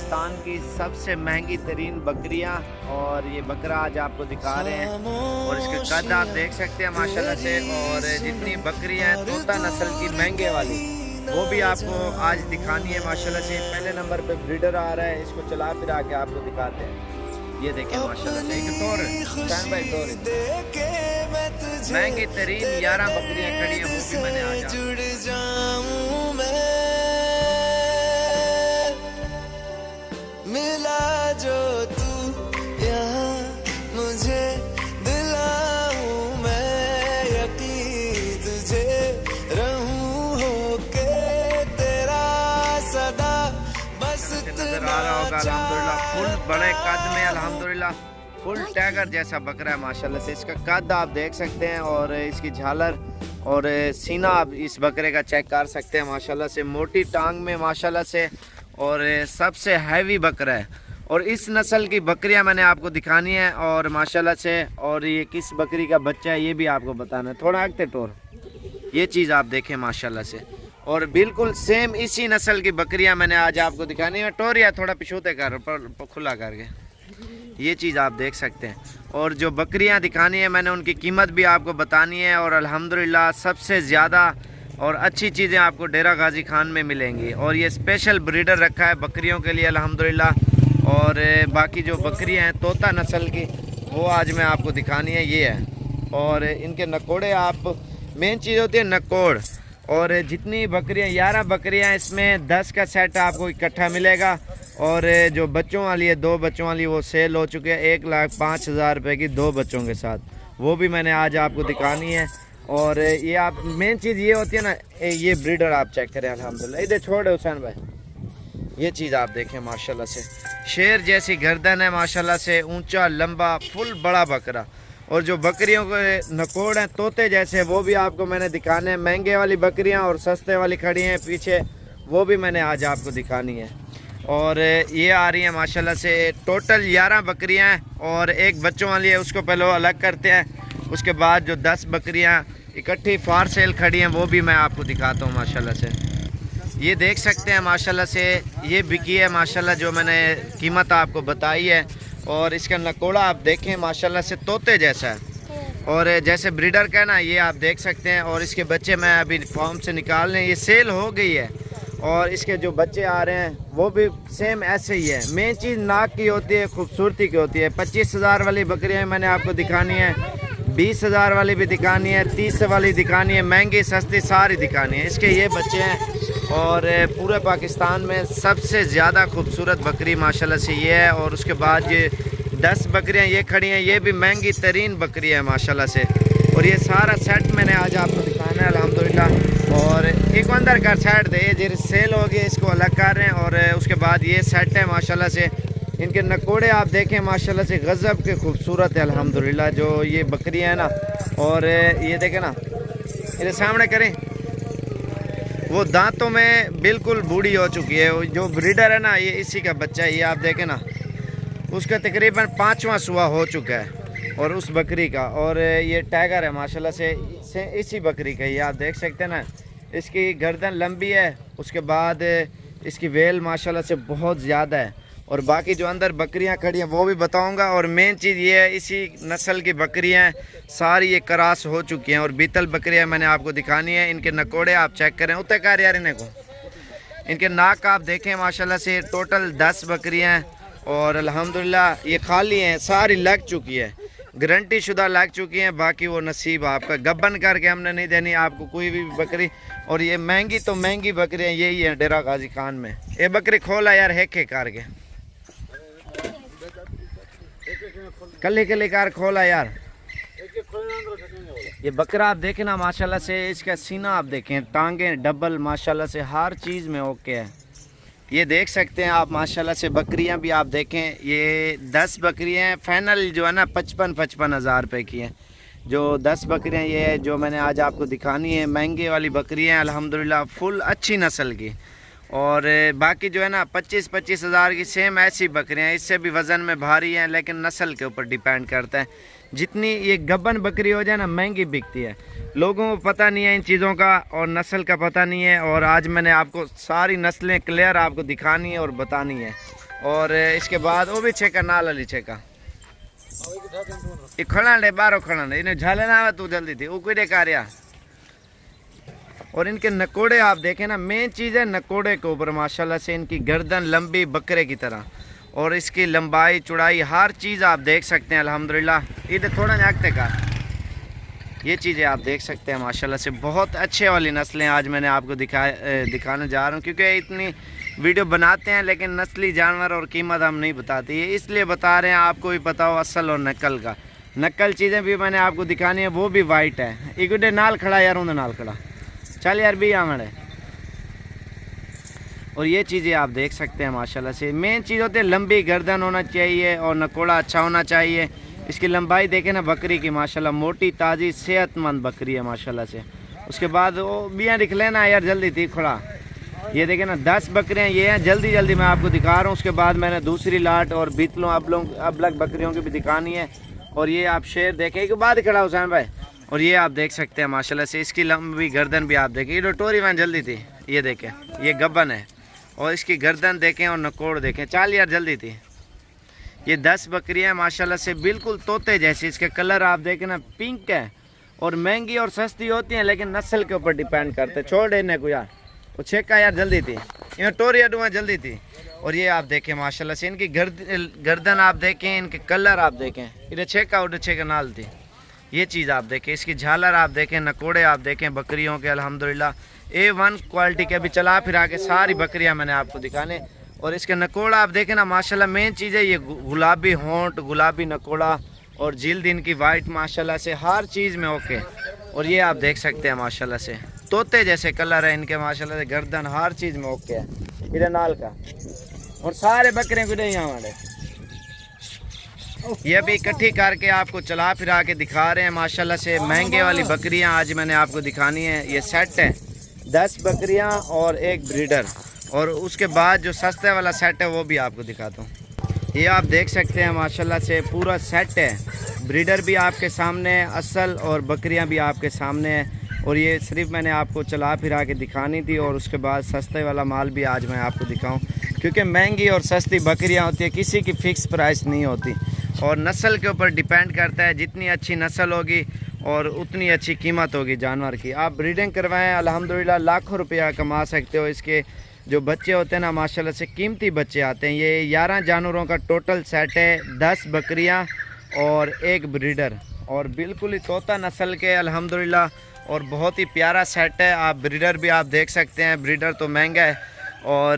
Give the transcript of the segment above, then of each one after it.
पाकिस्तान की सबसे महंगी तरीन बकरियां और ये बकरा आज आपको दिखा रहे हैं और इसके कद आप देख सकते हैं माशाल्लाह से। और जितनी बकरियां हैं तोता नस्ल की महंगे वाली वो भी आपको आज दिखानी है माशाल्लाह से। पहले नंबर पे ब्रीडर आ रहा है, इसको चला फिरा के आपको दिखाते हैं। ये देखें माशाल्लाह से एक तौर महंगी तरीन 11 बकरियां खड़ी हैं, वो भी मैंने आज मिला जो तू यहाँ मुझे दिलाऊं मैं यकीन तुझे रहूं होके तेरा सदा बस नजर आ रहा होगा अल्हम्दुलिल्लाह। फुल बड़े कद में अल्हम्दुलिल्लाह फुल टैगर जैसा बकरा है माशाल्लाह से। इसका कद आप देख सकते हैं और इसकी झालर और सीना आप इस बकरे का चेक कर सकते हैं माशाल्लाह से। मोटी टांग में माशाल्लाह से और सबसे हैवी बकरा है। और इस नस्ल की बकरियां मैंने आपको दिखानी है और माशाल्लाह से। और ये किस बकरी का बच्चा है ये भी आपको बताना है। थोड़ा आगते टोर ये चीज़ आप देखें माशाल्लाह से। और बिल्कुल सेम इसी नस्ल की बकरियां मैंने आज आपको दिखानी है। टोरिया थोड़ा पिछूते कर खुला करके ये चीज़ आप देख सकते हैं। और जो बकरियां दिखानी है मैंने उनकी कीमत भी आपको बतानी है। और अल्हम्दुलिल्लाह सबसे ज़्यादा और अच्छी चीज़ें आपको डेरा गाजी खान में मिलेंगी। और ये स्पेशल ब्रीडर रखा है बकरियों के लिए अल्हम्दुलिल्लाह। और बाकी जो बकरियां हैं तोता नस्ल की वो आज मैं आपको दिखानी है ये है। और इनके नकोड़े आप मेन चीज़ होती है नकोड़। और जितनी बकरियां 11 बकरियां इसमें 10 का सेट आपको इकट्ठा मिलेगा। और जो बच्चों वाली है 2 बच्चों वाली वो सेल हो चुके हैं 1,05,000 रुपये की 2 बच्चों के साथ, वो भी मैंने आज आपको दिखानी है। और ये आप मेन चीज़ ये होती है ना ये ब्रीडर आप चेक करें अल्हम्दुलिल्लाह। इधर छोड़े हुसैन भाई ये चीज़ आप देखें माशाल्लाह से। शेर जैसी गर्दन है माशाल्लाह से, ऊंचा लंबा फुल बड़ा बकरा। और जो बकरियों के नकोड़ हैं तोते जैसे वो भी आपको मैंने दिखाने हैं। महंगे वाली बकरियां और सस्ते वाली खड़ी हैं पीछे, वो भी मैंने आज आपको दिखानी है। और ये आ रही है माशाल्लाह से। टोटल 11 बकरियां हैं और एक बच्चों वाली है, उसको पहले अलग करते हैं। उसके बाद जो 10 बकरियां इकट्ठी फार सेल खड़ी हैं वो भी मैं आपको दिखाता हूँ माशाल्लाह से। ये देख सकते हैं माशाल्लाह से ये बिकी है माशाल्लाह जो मैंने कीमत आपको बताई है। और इसका नकोड़ा आप देखें माशाल्लाह से तोते जैसा है। और जैसे ब्रीडर का ना ये आप देख सकते हैं। और इसके बच्चे मैं अभी फॉर्म से निकालने ये सेल हो गई है। और इसके जो बच्चे आ रहे हैं वो भी सेम ऐसे ही है। मेन चीज़ नाक की होती है, खूबसूरती की होती है। 25,000 वाली बकरियाँ मैंने आपको दिखानी है, 20,000 वाली भी दिखानी है, 30 वाली दिखानी है, महंगी सस्ती सारी दिखानी है। इसके ये बच्चे हैं। और पूरे पाकिस्तान में सबसे ज़्यादा खूबसूरत बकरी माशाल्लाह से ये है। और उसके बाद ये 10 बकरियां ये खड़ी हैं, ये भी महंगी तरीन बकरी है माशाल्लाह से। और ये सारा सेट मैंने आज आपको दिखाना है अल्हम्दुलिल्लाह। और एक अंदर का सेट दे जो सेल हो गया इसको अलग कर रहे हैं। और उसके बाद ये सेट है माशाल्लाह से। इनके नकोड़े आप देखें माशाल्लाह से गज़ब के खूबसूरत है अल्हम्दुलिल्लाह जो ये बकरियां हैं ना। और ये देखें ना इधर सामने करें वो दांतों में बिल्कुल बूढ़ी हो चुकी है। जो ब्रीडर है ना ये इसी का बच्चा है। ये आप देखें ना उसका तकरीबन 5वां सुआ हो चुका है और उस बकरी का। और ये टाइगर है माशाल्लाह से इसी बकरी का। ये आप देख सकते हैं ना इसकी गर्दन लंबी है, उसके बाद इसकी वेल माशाल्लाह से बहुत ज़्यादा है। और बाकी जो अंदर बकरियां खड़ी हैं वो भी बताऊंगा। और मेन चीज़ ये है इसी नस्ल की बकरियां सारी ये क्रॉस हो चुकी हैं। और बीतल बकरियां मैंने आपको दिखानी है। इनके नकोड़े आप चेक करें उतने कार यार इन्हें को। इनके नाक आप देखें माशाल्लाह से। टोटल 10 बकरियां हैं और अल्हम्दुलिल्लाह ये खाली हैं, सारी लग चुकी है, गारंटी शुदा लग चुकी हैं। बाकी वो नसीब आपका, गब्बन करके हमने नहीं देनी आपको कोई भी बकरी। और ये महंगी तो महंगी बकरियाँ यही हैं डेरा गाजी खान में। ये बकरी खोला यार है के करके कल कार खोला यार। ये बकरा आप देखें ना माशाल्लाह से। इसका सीना आप देखें, टांगे डबल माशाल्लाह से, हर चीज़ में ओके है। ये देख सकते हैं आप माशाल्लाह से। बकरियां भी आप देखें, ये 10 बकरियां हैं फाइनल जो है ना 55-55 हज़ार रुपये की हैं। जो 10 बकरियां ये है जो मैंने आज आपको दिखानी है। महंगे वाली बकरियां अल्हम्दुलिल्लाह फुल अच्छी नस्ल की। और बाकी जो है ना 25-25 हज़ार की सेम ऐसी बकरियां, इससे भी वज़न में भारी हैं लेकिन नस्ल के ऊपर डिपेंड करता है। जितनी ये गब्बन बकरी हो जाए ना महंगी बिकती है। लोगों को पता नहीं है इन चीज़ों का और नस्ल का पता नहीं है। और आज मैंने आपको सारी नस्लें क्लियर आपको दिखानी है और बतानी है। और इसके बाद वो भी छेका नाल वाली छेका ये खड़ा ले बारो खड़ा ले इन्हें झाले ना आवे तू जल्दी थी वो कोई देखा रहा। और इनके नकोड़े आप देखें ना, मेन चीज़ है नकोड़े के ऊपर माशाल्लाह से इनकी गर्दन लंबी बकरे की तरह और इसकी लंबाई चौड़ाई हर चीज़ आप देख सकते हैं अल्हम्दुलिल्लाह। इधर थोड़ा झाँकते का ये चीज़ें आप देख सकते हैं माशाल्लाह से बहुत अच्छे वाली नस्लें आज मैंने आपको दिखाने जा रहा हूँ, क्योंकि इतनी वीडियो बनाते हैं लेकिन नस्ली जानवर और कीमत हम नहीं बताते, ये इसलिए बता रहे हैं आपको भी पता हो असल और नकल का। नकल चीज़ें भी मैंने आपको दिखानी है, वो भी वाइट है। एक डे नाल खड़ा यार उन्हें नाल खड़ा चल यार भी हमारे। और ये चीज़ें आप देख सकते हैं माशाल्लाह से। मेन चीज़ होती है लंबी गर्दन होना चाहिए और नकोड़ा अच्छा होना चाहिए। इसकी लंबाई देखें ना बकरी की माशाल्लाह, मोटी ताज़ी सेहतमंद बकरी है माशाल्लाह से। उसके बाद वो बियाँ दिख लेना यार जल्दी थी खड़ा। ये देखें ना 10 बकरियाँ ये हैं, जल्दी जल्दी मैं आपको दिखा रहा हूँ। उसके बाद मैंने दूसरी लाट और बीतलों अबलग बकरियों की भी दिखानी है। और ये आप शेर देखें के बाद खड़ा हुसैन भाई। और ये आप देख सकते हैं माशाल्लाह से इसकी लंबी गर्दन भी आप देखें। ये टोरी वैन जल्दी थी, ये देखें ये गब्बन है और इसकी गर्दन देखें और नकोड़ देखें। चाल यार जल्दी थी। ये 10 बकरियाँ माशाल्लाह से बिल्कुल तोते जैसी। इसके कलर आप देखें ना पिंक है और महंगी और सस्ती होती हैं लेकिन नस्ल के ऊपर डिपेंड करते। छोड़ इन्हें को यार वो छेका यार जल्दी थी, यहाँ टोरी अडुआ जल्दी थी। और ये आप देखें माशाल्लाह से इनकी गर्दन आप देखें, इनके कलर आप देखें। इधर छेका उधर छेका नाल थी। ये चीज़ आप देखें, इसकी झालर आप देखें, नकोड़े आप देखें बकरियों के अल्हम्दुलिल्लाह A1 क्वालिटी के। अभी चला फिरा के सारी बकरियां मैंने आपको दिखाने। और इसके नकोड़ा आप देखें ना माशाल्लाह, मेन चीज़ है ये गुलाबी होंठ, गुलाबी नकोड़ा और जिल्द इनकी वाइट माशाल्लाह से हर चीज़ में ओके। और ये आप देख सकते हैं माशाल्लाह से तोते जैसे कलर है इनके माशाल्लाह से, गर्दन हर चीज़ में ओके है। इधर नाल का और सारे बकरे को नहीं हमारे ये भी इकट्ठी करके आपको चला फिरा के दिखा रहे हैं माशाल्लाह से। महंगे वाली बकरियां आज मैंने आपको दिखानी है। ये सेट है 10 बकरियां और एक ब्रीडर। और उसके बाद जो सस्ते वाला सेट है वो भी आपको दिखाता हूँ। ये आप देख सकते हैं माशाल्लाह से पूरा सेट है। ब्रीडर भी आपके सामने है असल और बकरियां भी आपके सामने है। और ये सिर्फ मैंने आपको चला फिरा के दिखानी थी। और उसके बाद सस्ते वाला माल भी आज मैं आपको दिखाऊं, क्योंकि महंगी और सस्ती बकरियां होती है, किसी की फ़िक्स प्राइस नहीं होती और नस्ल के ऊपर डिपेंड करता है। जितनी अच्छी नस्ल होगी और उतनी अच्छी कीमत होगी जानवर की। आप ब्रीडिंग करवाएं अल्हम्दुलिल्लाह लाखों रुपया कमा सकते हो। इसके जो बच्चे होते हैं ना माशाल्लाह से कीमती बच्चे आते हैं। ये 11 जानवरों का टोटल सेट है, 10 बकरियां और एक ब्रीडर और बिल्कुल ही तोता नस्ल के अल्हम्दुलिल्लाह। और बहुत ही प्यारा सेट है। आप ब्रीडर भी आप देख सकते हैं, ब्रीडर तो महंगा है। और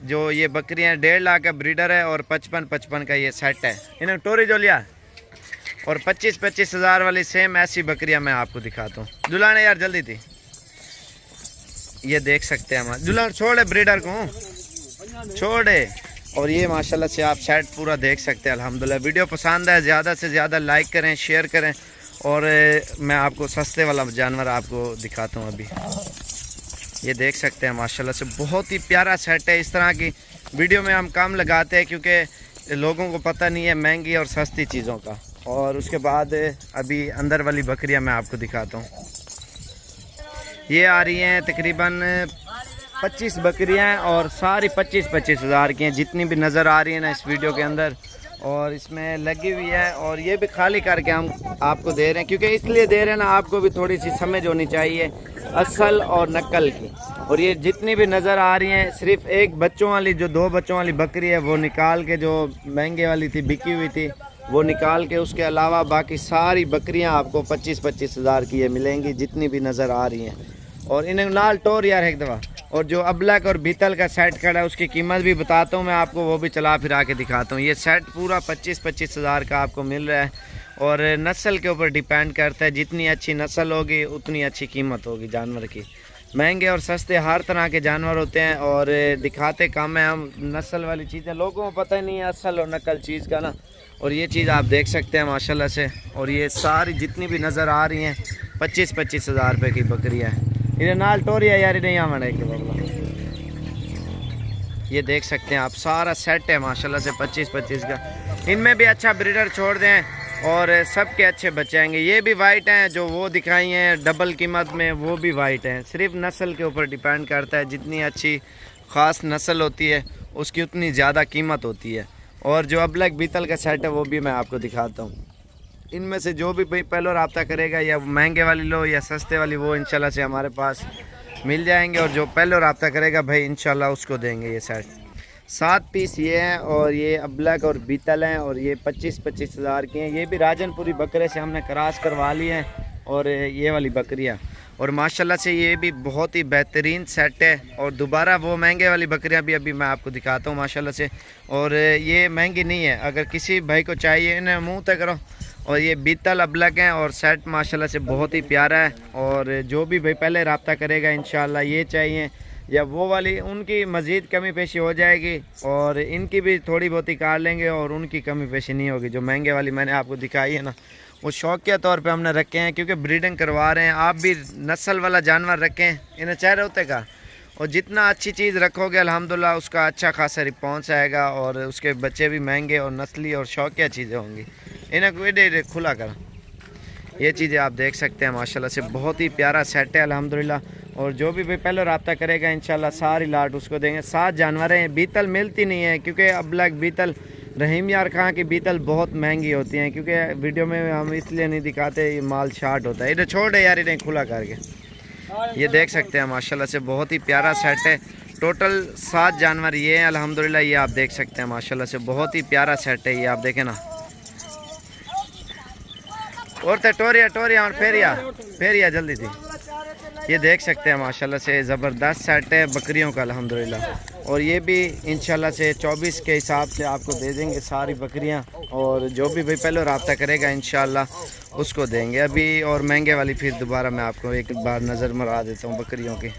जो ये बकरियां 1.5 लाख का ब्रीडर है और 55 का ये सेट है। इन्हें टोरी जो लिया और 25 हज़ार वाली सेम ऐसी बकरियां मैं आपको दिखाता हूँ। दुलाने यार जल्दी थी, ये देख सकते हैं हमारे दुल्हन छोड़े ब्रीडर को छोड़े। और ये माशाल्लाह से आप सेट पूरा देख सकते हैं अल्हम्दुलिल्लाह। वीडियो पसंद है ज़्यादा से ज़्यादा लाइक करें, शेयर करें। और मैं आपको सस्ते वाला जानवर आपको दिखाता हूँ। अभी ये देख सकते हैं माशाल्लाह से बहुत ही प्यारा सेट है। इस तरह की वीडियो में हम कम लगाते हैं क्योंकि लोगों को पता नहीं है महंगी और सस्ती चीज़ों का। और उसके बाद अभी अंदर वाली बकरियां मैं आपको दिखाता हूँ। ये आ रही हैं तकरीबन 25 बकरियां और सारी 25 हज़ार की हैं, जितनी भी नज़र आ रही है ना इस वीडियो के अंदर। और इसमें लगी हुई है और ये भी खाली करके हम आपको दे रहे हैं, क्योंकि इसलिए दे रहे हैं ना आपको भी थोड़ी सी समझ होनी चाहिए असल और नकल की। और ये जितनी भी नज़र आ रही हैं सिर्फ एक बच्चों वाली जो 2 बच्चों वाली बकरी है वो निकाल के, जो महंगे वाली थी बिकी हुई थी वो निकाल के, उसके अलावा बाकी सारी बकरियां आपको 25 हज़ार की ये मिलेंगी जितनी भी नज़र आ रही हैं। और इन्हें नाल टोर यार एक दफ़ा। और जो अबलक और बीतल का सेट खड़ा है उसकी कीमत भी बताता हूँ मैं आपको, वो भी चला फिरा के दिखाता हूँ। ये सेट पूरा 25 हज़ार का आपको मिल रहा है। और नस्ल के ऊपर डिपेंड करता है, जितनी अच्छी नस्ल होगी उतनी अच्छी कीमत होगी जानवर की। महंगे और सस्ते हर तरह के जानवर होते हैं और दिखाते कम है हम नस्ल वाली चीज़ें, लोगों को पता ही नहीं है असल और नकल चीज़ का ना। और ये चीज़ आप देख सकते हैं माशाल्लाह से। और ये सारी जितनी भी नज़र आ रही हैं 25 हज़ार रुपये की बकरियाँ हैं। इन्हें नाल टोरिया यार नहीं आना के बाबा। ये देख सकते हैं आप सारा सेट है माशाल्लाह से 25 का। इनमें भी अच्छा ब्रीडर छोड़ दें और सबके अच्छे बच्चे आएंगे। ये भी वाइट हैं जो वो दिखाई हैं डबल कीमत में, वो भी वाइट हैं। सिर्फ नस्ल के ऊपर डिपेंड करता है, जितनी अच्छी ख़ास नस्ल होती है उसकी उतनी ज़्यादा कीमत होती है। और जो अबलग बीतल का सेट है वो भी मैं आपको दिखाता हूँ। इनमें से जो भी भाई पहले रब्ता करेगा, या महंगे वाली लो या सस्ते वाली, वो इंशाल्लाह से हमारे पास मिल जाएंगे। और जो पहले रब्ता करेगा भाई इंशाल्लाह उसको देंगे ये सेट। 7 पीस ये हैं और ये अबलग और बीतल हैं और ये 25-25 हज़ार की हैं। ये भी राजनपुरी बकरे से हमने क्रॉस करवा ली हैं और ये वाली बकरियाँ, और माशाल्लाह से ये भी बहुत ही बेहतरीन सेट है। और दोबारा वो महंगे वाली बकरियां भी अभी मैं आपको दिखाता हूँ माशाल्लाह से। और ये महंगी नहीं है, अगर किसी भाई को चाहिए इन्हें मुंह तक करो। और ये बीतल अबलग हैं और सेट माशाल्लाह से बहुत ही प्यारा है। और जो भी भाई पहले रब्ता करेगा इंशाल्लाह ये चाहिए या वो वाली, उनकी मज़ीद कमी पेशी हो जाएगी और इनकी भी थोड़ी बहुत ही काट लेंगे और उनकी कमी पेशी नहीं होगी। जो महंगे वाली मैंने आपको दिखाई है ना, वो शौकिया तौर पे हमने रखे हैं क्योंकि ब्रीडिंग करवा रहे हैं। आप भी नस्ल वाला जानवर रखें, इन्हें चेहरे होते का, और जितना अच्छी चीज़ रखोगे अल्हम्दुलिल्लाह उसका अच्छा खासा रिस्पॉन्स आएगा और उसके बच्चे भी महंगे और नस्ली और शौकिया चीज़ें होंगी। इन्हें कोई खुला कर, ये चीज़ें आप देख सकते हैं माशाल्लाह से बहुत ही प्यारा सेट है अल्हम्दुलिल्लाह। और जो भी भाई पहले रब्ता करेगा इंशाल्लाह सारी लाट उसको देंगे। 7 जानवर हैं, बीतल मिलती नहीं है क्योंकि अबलग बीतल रहीम यार खां की बीतल बहुत महंगी होती हैं, क्योंकि वीडियो में हम इसलिए नहीं दिखाते, ये माल शार्ट होता है। इधर छोड़ यार, इन्हें खुला करके। ये देख सकते हैं माशाल्लाह से बहुत ही प्यारा सेट है। टोटल 7 जानवर ये हैं अल्हम्दुलिल्लाह। ये आप देख सकते हैं माशाल्लाह से बहुत ही प्यारा सेट है। ये आप देखें ना, और टोरिया और फेरिया जल्दी थी। ये देख सकते हैं माशाल्लाह से ज़बरदस्त सेट है बकरियों का अल्हम्दुलिल्लाह। और ये भी इंशाल्लाह से 24 के हिसाब से आपको दे देंगे सारी बकरियां। और जो भी भाई पहले रब्ता करेगा इंशाल्लाह उसको देंगे अभी। और महंगे वाली फिर दोबारा मैं आपको एक बार नज़र मरा देता हूँ बकरियों की।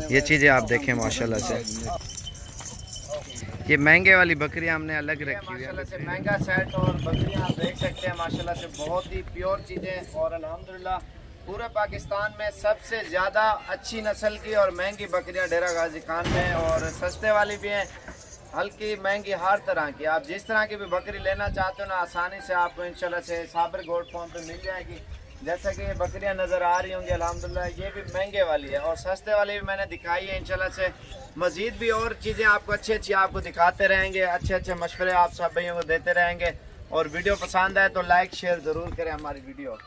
ये चीज़ें आप देखें माशाल्लाह से, ये महंगे वाली बकरियां हमने अलग रखी हुई है। माशाल्लाह से महंगा सेट और बकरियां आप देख सकते हैं माशाल्लाह से बहुत ही प्योर चीज़ें। और अल्हम्दुलिल्लाह पूरे पाकिस्तान में सबसे ज़्यादा अच्छी नस्ल की और महंगी बकरियां डेरा गाजी खान में, और सस्ते वाली भी हैं, हल्की महंगी हर तरह की। आप जिस तरह की भी बकरी लेना चाहते हो ना, आसानी से आपको इंशाल्लाह से साबर गोट फार्म पे मिल जाएगी। जैसा कि ये बकरियां नज़र आ रही होंगी अल्हम्दुलिल्लाह, ये भी महंगे वाली है और सस्ते वाली भी मैंने दिखाई है इंशाल्लाह से। मज़ीद भी और चीज़ें आपको अच्छी आपको दिखाते रहेंगे, अच्छे मशवरे आप सब भाइयों को देते रहेंगे। और वीडियो पसंद आए तो लाइक शेयर ज़रूर करें हमारी वीडियो।